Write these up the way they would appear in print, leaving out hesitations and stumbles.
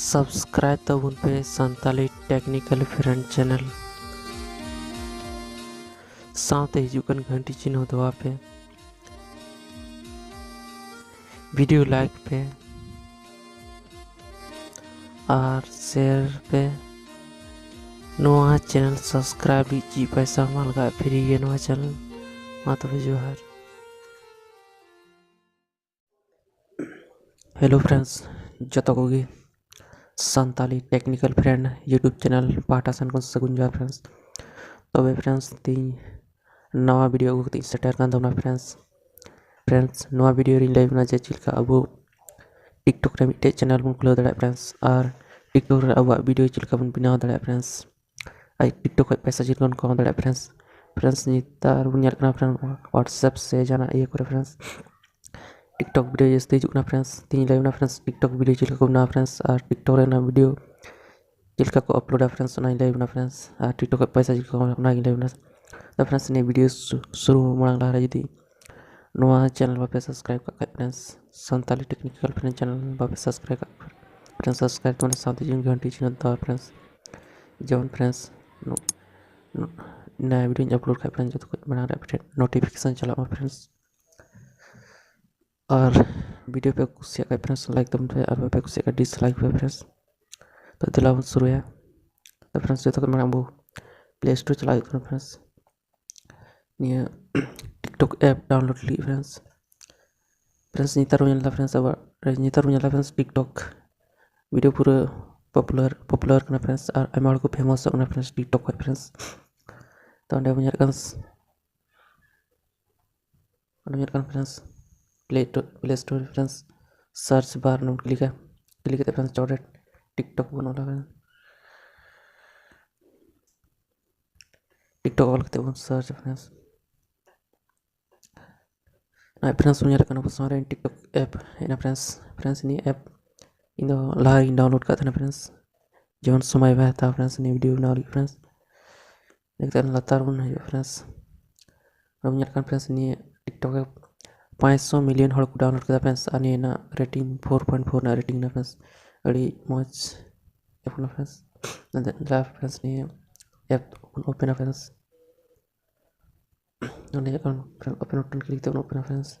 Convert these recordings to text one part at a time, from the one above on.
Subscribe तबन पे Santali technical friend channel साथ हिजुकन घंटी चिन्ह दबा पे वीडियो लाइक पे और शेयर पे नोवा चैनल सब्सक्राइब ची पैसा मालगा फ्री ये नोवा चैनल मा तबे जोहार। हेलो फ्रेंड्स जोतो कोगे Santali technical friend YouTube channel पाटा सन को सागुन जोहार फ्रेंड्स। तबे फ्रेंड्स तीन नवा वीडियो को सेटर कर दो फ्रेंड्स नवा वीडियो रिन लाइव ना जे चिलका अब टिकटॉक रे मिटे चैनल बन खुला दड़ा फ्रेंड्स और टिकटॉक रे अब वीडियो चिलका बन बिनाव दड़ा फ्रेंड्स आई टिकटॉक पैसा चिलका को दड़ा फ्रेंड्स नितार बन करना फ्रेंड्स व्हाट्सएप से जाना ये करे फ्रेंड्स टिकटॉक वीडियो जैसे हिजुकना फ्रेंड्स तीन लाइव ना फ्रेंड्स टिकटॉक वीडियो चिलका को बना फ्रेंड्स और टिकटॉक रे ना वीडियो चिलका को अपलोड फ्रेंड्स ना लाइव ना फ्रेंड्स और टिकटॉक पैसा चिलका ना लाइव ना तो फ्रेंड्स ने वीडियो शुरू मांग ला यदि नोवा चैनल बापे सब्सक्राइब कर friends Santali technical friend channel बापे सब्सक्राइब कर फ्रेंड्स सब्सक्राइब करने साथ ही घंटी चिन्ह दबा फ्रेंड्स जवन फ्रेंड्स नया वीडियो अपलोड कर फ्रेंड्स जो बना रहा नोटिफिकेशन चला फ्रेंड्स और वीडियो पे कुछ फ्रेंड्स लाइक दम पे और पे कुछ डिसलाइक पे फ्रेंड्स तो दिला शुरू है तो फ्रेंड्स जो मैं अब प्ले स्टोर चला फ्रेंड्स निया टिकटॉक ऐप डाउनलोड ली फ्रेंड्स नितार फ्रेंड्स अब नितार फ्रेंड्स टिकटॉक वीडियो पूरा पॉपुलर करना फ्रेंड्स और आमा को फेमस होना फ्रेंड्स टिकटॉक फ्रेंड्स तो अंडे friends play store friends search bar नोट क्लिक फ्रेंड्स डायरेक्ट टिकटॉक बनोला टिकटॉक ऑल करते सर्च फ्रेंड्स ना फ्रेंड्स सारे टिकटॉक ऐप है ना फ्रेंड्स नी ऐप इन ला डाउनलोड करते फ्रेंड्स जवन समय बा था फ्रेंड्स नी वीडियो बना फ्रेंड्स देखते लतार बन फ्रेंड्स अब फ्रेंड्स नी टिकटॉक 500 मिलियन हड़ को डाउनलोड करता फ्रेंड्स और ना रेटिंग 4.4 ना रेटिंग ना फ्रेंड्स अड़ी मौज ऐप ना फ्रेंड्स ला फ्रेंड्स नी app open friends open button click तो ओपन फ्रेंड्स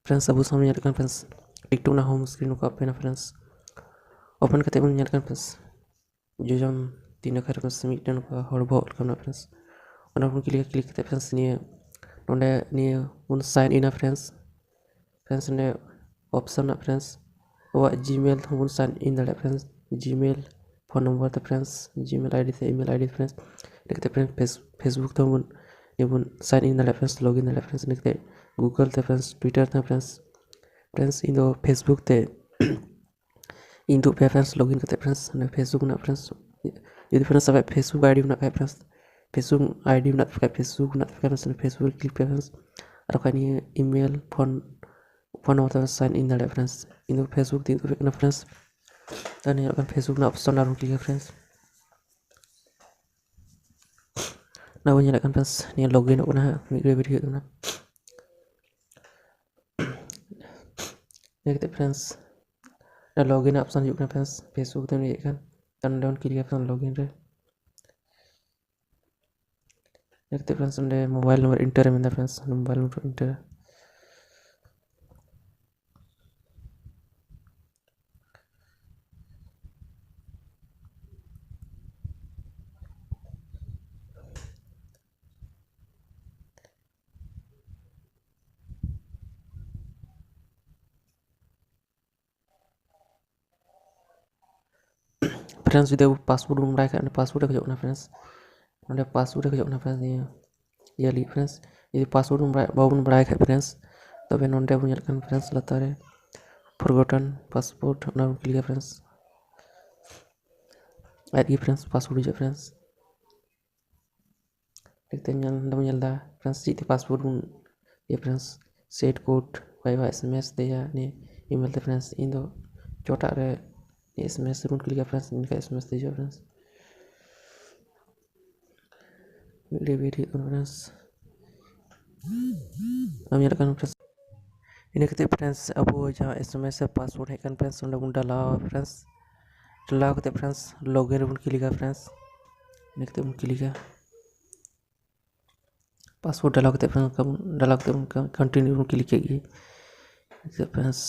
फ्रेंड्स अब सामने फ्रेंड्स टिकटॉक ना होम स्क्रीन को ओपन फ्रेंड्स ओपन करते फ्रेंड्स जो जम तीन अखर फ्रेंड्स मिटन को हड़ बॉल करना फ्रेंड्स ओना क्लिक करते फ्रेंड्स उन साइन इन फ्रेंड्स ने ऑप्शन फ्रेंड्स वो जीमेल हम साइन इन दड़ा फ्रेंड्स जीमेल फोन नंबर तो फ्रेंड्स जीमेल आईडी से ईमेल आईडी फ्रेंड्स देखते फ्रेंड्स फेसबुक तो हम साइन इन दड़ा फ्रेंड्स लॉगिन दड़ा फ्रेंड्स देखते गूगल ते फ्रेंड्स ट्विटर ते फ्रेंड्स इन दो फेसबुक ते इन दो पे फ्रेंड्स लॉगिन करते फ्रेंड्स ने फेसबुक ना फ्रेंड्स यदि फ्रेंड्स सब फेसबुक आईडी बना फ्रेंड्स फेसबुक आईडी बना फेसबुक ना फ्रेंड्स फेसबुक क्लिक पे फ्रेंड्स और कहीं email phone number sign in दड़ा फ्रेंड्स इन दो फेसबुक तीन दो फ्रेंड्स तने फेसबुक ना ऑप्शन आरो क्लिक फ्रेंड्स ना वो nyalakan फ्रेंड्स ने लॉगिन होना वीडियो वीडियो ना देखते फ्रेंड्स ना लॉगिन ऑप्शन युकना फ्रेंड्स फेसबुक ते ये kan तन डाउन क्लिक फ्रेंड्स लॉगिन रे देखते फ्रेंड्स ने मोबाइल नंबर इंटर में friends mobile number inter friends with password बन रहा है पासवर्ड को जोना फ्रेंड्स नोडे पासवर्ड को जोना फ्रेंड्स ये ली फ्रेंड्स यदि पासवर्ड बाबन बड़ा है फ्रेंड्स तबे नोडे बन जान फ्रेंड्स लतारे फॉरगॉटन पासवर्ड ना क्लिक फ्रेंड्स आई फ्रेंड्स पासवर्ड जो फ्रेंड्स देखते दा फ्रेंड्स जी पासवर्ड बन ये friends set code via SMS दे या ने ईमेल ते फ्रेंड्स इन दो जोटा रे एसएमएस बन क्लिक फ्रेंड्स इनका एसएमएस दे जो फ्रेंड्स वीडियो फ्रेंड्स अब फ्रेंड्स ᱤᱱᱟᱹ ᱠᱟᱛᱮ फ्रेंड्स ᱟᱵᱚ ᱡᱟᱦᱟᱸ एसएमएस से पासवर्ड है फ्रेंड्स उन्हें बन डालावा फ्रेंड्स डालाव करते फ्रेंड्स लॉगिन रे बन क्लिका फ्रेंड्स इन्हें करते बन क्लिका पासवर्ड डालाव करते फ्रेंड्स कंटिन्यू बन क्लिक किए फ्रेंड्स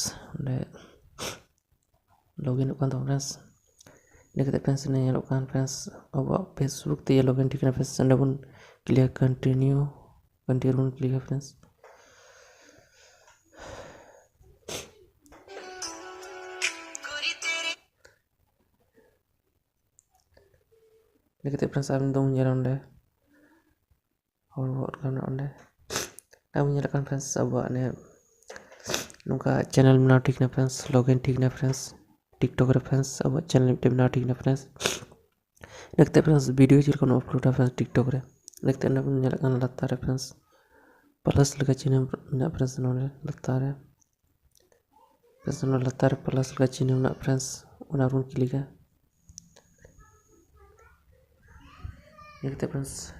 लॉगिन होकर तो फ्रेंड्स इन्हें करते फ्रेंड्स ने लोकान फ्रेंड्स अब फेसबुक ते लॉगिन ठीक है फ्रेंड्स उन्हें बन क्लिक कंटिन्यू बन click friends Kita pernah saling dong jalan deh, orang kan deh. Kami nyalakan friends sebuah nih, nungka channel mana ठीक ना friends, login ठीक ना friends, TikTok reference sebuah channel itu mana ठीक ना friends. Nekte friends video jadi kan upload friends TikTok re. Nekte anda pun nyalakan latar friends, plus lika channel mana friends nolnya latar ya. Friends nol latar plus lika channel mana friends, una pun klik ya. Nekte friends.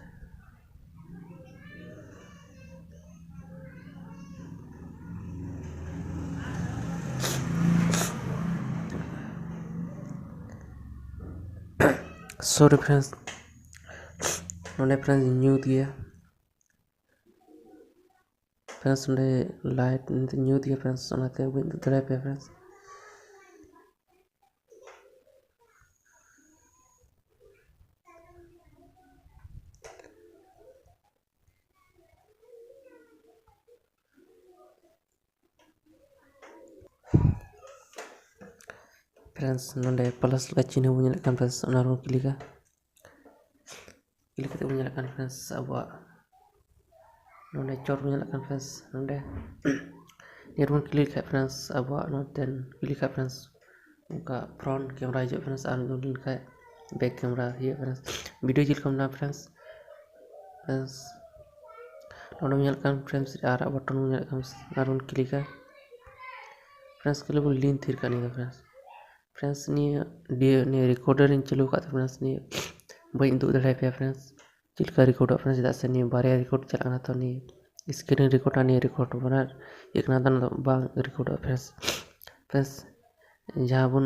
Sorry friends, नोने friends new दिया friends नोने light new दिया friends सोनाते हैं बिंदु तरह पे friends friends नोने plus का चिन्ह बुझे लगन फ्रेंड्स ओनारो क्लिक करते बुझे लगन फ्रेंड्स अब नोने चोर बुझे लगन फ्रेंड्स नोने निर्वन क्लिक है फ्रेंड्स अब नोटेन क्लिक है फ्रेंड्स उनका फ्रंट कैमरा है जो फ्रेंड्स आर नोने का बैक कैमरा है फ्रेंड्स वीडियो जिल कम ना फ्रेंड्स नोने बुझे लगन फ्रेंड्स आर बटन बुझे लगन नारोन क्लिक है फ्रेंड्स के लिए लिंक थिर करने का फ्रेंड्स ने रिकॉर्डर इन चालू का फ्रेंड्स ने बई दो दड़े पे फ्रेंड्स चिलका रिकॉर्ड फ्रेंड्स जैसे ने बारे रिकॉर्ड चलाना तो ने स्क्रीन रिकॉर्ड ने रिकॉर्ड बना एक ना बांग रिकॉर्ड फ्रेंड्स जहाँ बन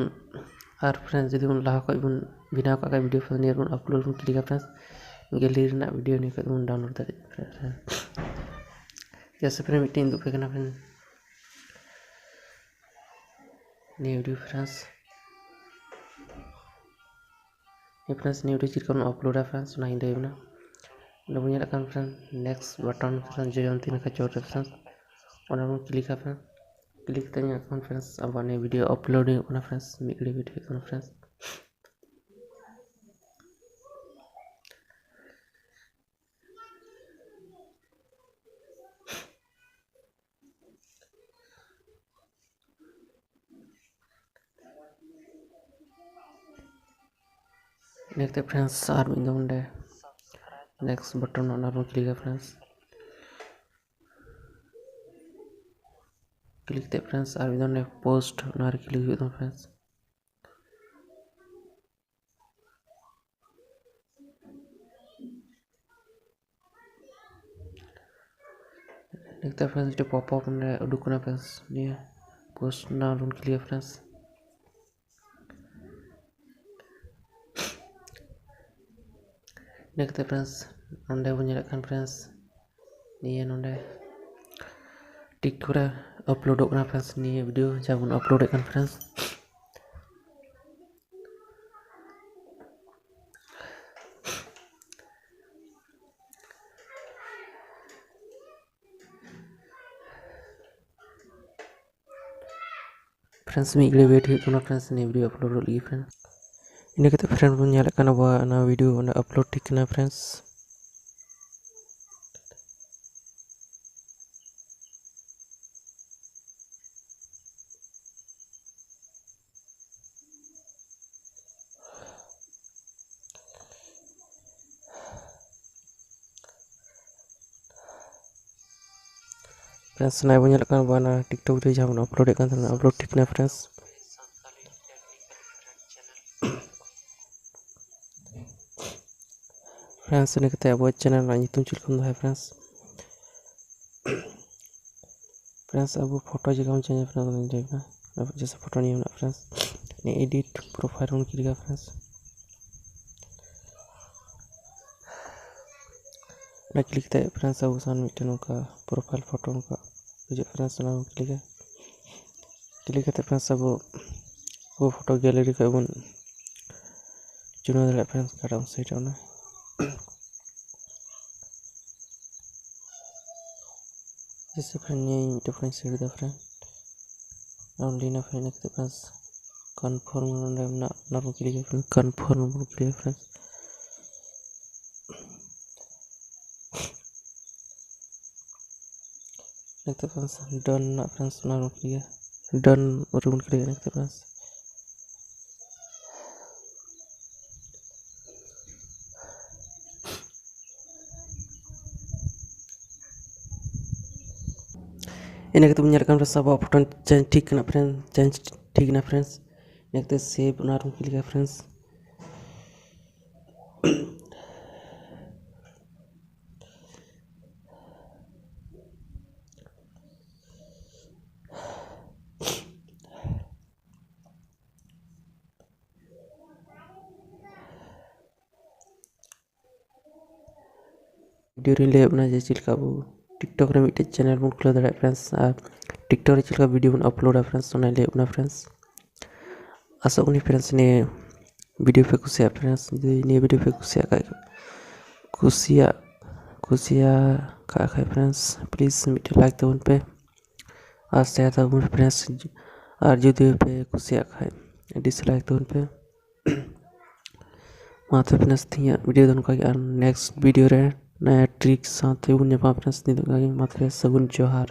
और फ्रेंड्स जब बन लाहा को बन बिना का वीडियो फ्रेंड्स ने बन अपलोड बन क्लिक फ्रेंड्स गैलरी ना वीडियो ने को बन डाउनलोड कर जैसे फ्रेंड्स मीटिंग दो पे करना फ्रेंड्स ने video friends friends new digit को अपलोड है फ्रेंड्स ना इंदे बना नबुnya akan friends next button friends जो जानती ना कचौड़ फ्रेंड्स और हम क्लिक है फ्रेंड्स क्लिक तनिया akan फ्रेंड्स अब आने वीडियो अपलोड होना फ्रेंड्स मिगड़ी वीडियो होना फ्रेंड्स नेक्स्ट फ्रेंड्स आर बिंदु उंडे नेक्स्ट बटन on क्लिक है फ्रेंड्स क्लिक ते फ्रेंड्स आर बिंदु ने पोस्ट on क्लिक हो फ्रेंड्स नेक्स्ट फ्रेंड्स जो पॉपअप ने उडुकना फ्रेंड्स ने post on click friends next friends नोंडे बुझे लगन फ्रेंड्स निये नोंडे टिक करे अपलोड होना फ्रेंड्स निये वीडियो जब बन अपलोड करन फ्रेंड्स फ्रेंड्स मिगड़े वेट होना फ्रेंड्स ने वीडियो अपलोड लगी फ्रेंड्स इन्हें कहते फ्रेंड बन nyalakan kana bahwa na video na upload ठीक ना फ्रेंड्स फ्रेंड्स ना बन nyalakan bahwa na TikTok video जहाँ अपलोड kan upload ठीक ना फ्रेंड्स फ्रेंड्स ने कहते अब चैनल ना ᱧᱩᱛᱩᱢ ᱪᱮᱫ ᱞᱮᱠᱟᱢ ᱫᱚᱦᱚᱭᱟ फ्रेंड्स फ्रेंड्स अब फोटो जगह में चेंज फ्रेंड्स जैसे फोटो नहीं होना फ्रेंड्स एडिट प्रोफाइल बन क्लिक फ्रेंड्स ना क्लिक ते फ्रेंड्स अब सान मिटन का प्रोफाइल फोटो का जो फ्रेंड्स ना क्लिक करते फ्रेंड्स अब वो फोटो गैलरी का बन चुनाव दाड़े फ्रेंड्स काटा साइड होना जैसे फ्रेंड ये मिटन साइड दा फ्रेंड ऑनलाइन फ्रेंड करते फ्रेंड्स कन्फर्म ना click friends confirm click friends next friends done ना फ्रेंड्स ना क्लिक डन और क्लिक नेक्स्ट फ्रेंड्स इन फ्रेंड्स अब फोटो चेंज ठीक करना फ्रेंड्स चेंज ठीक ना फ्रेंड्स नेक्स्ट सेव ना क्लिक फ्रेंड्स वीडियो ले अपना जे चिलका वो टिकटॉक रे मिटे चैनल बन खुला दाड़ा फ्रेंड्स और टिकटॉक रे चिलका वीडियो बन अपलोड फ्रेंड्स सोना ले अपना फ्रेंड्स आशा करी फ्रेंड्स ने वीडियो पे कुसिया फ्रेंड्स ने वीडियो पे कुसिया का फ्रेंड्स प्लीज मिटे लाइक तबन पे और शेयर तबन फ्रेंड्स और जुदी पे कुसिया खाए डिसलाइक तबन पे माथे फ्रेंड्स थिया वीडियो दन का नेक्स्ट वीडियो रे नया ट्रिक साथ उन फ्रेंड्स नि दन का माथे सगुन जोहार।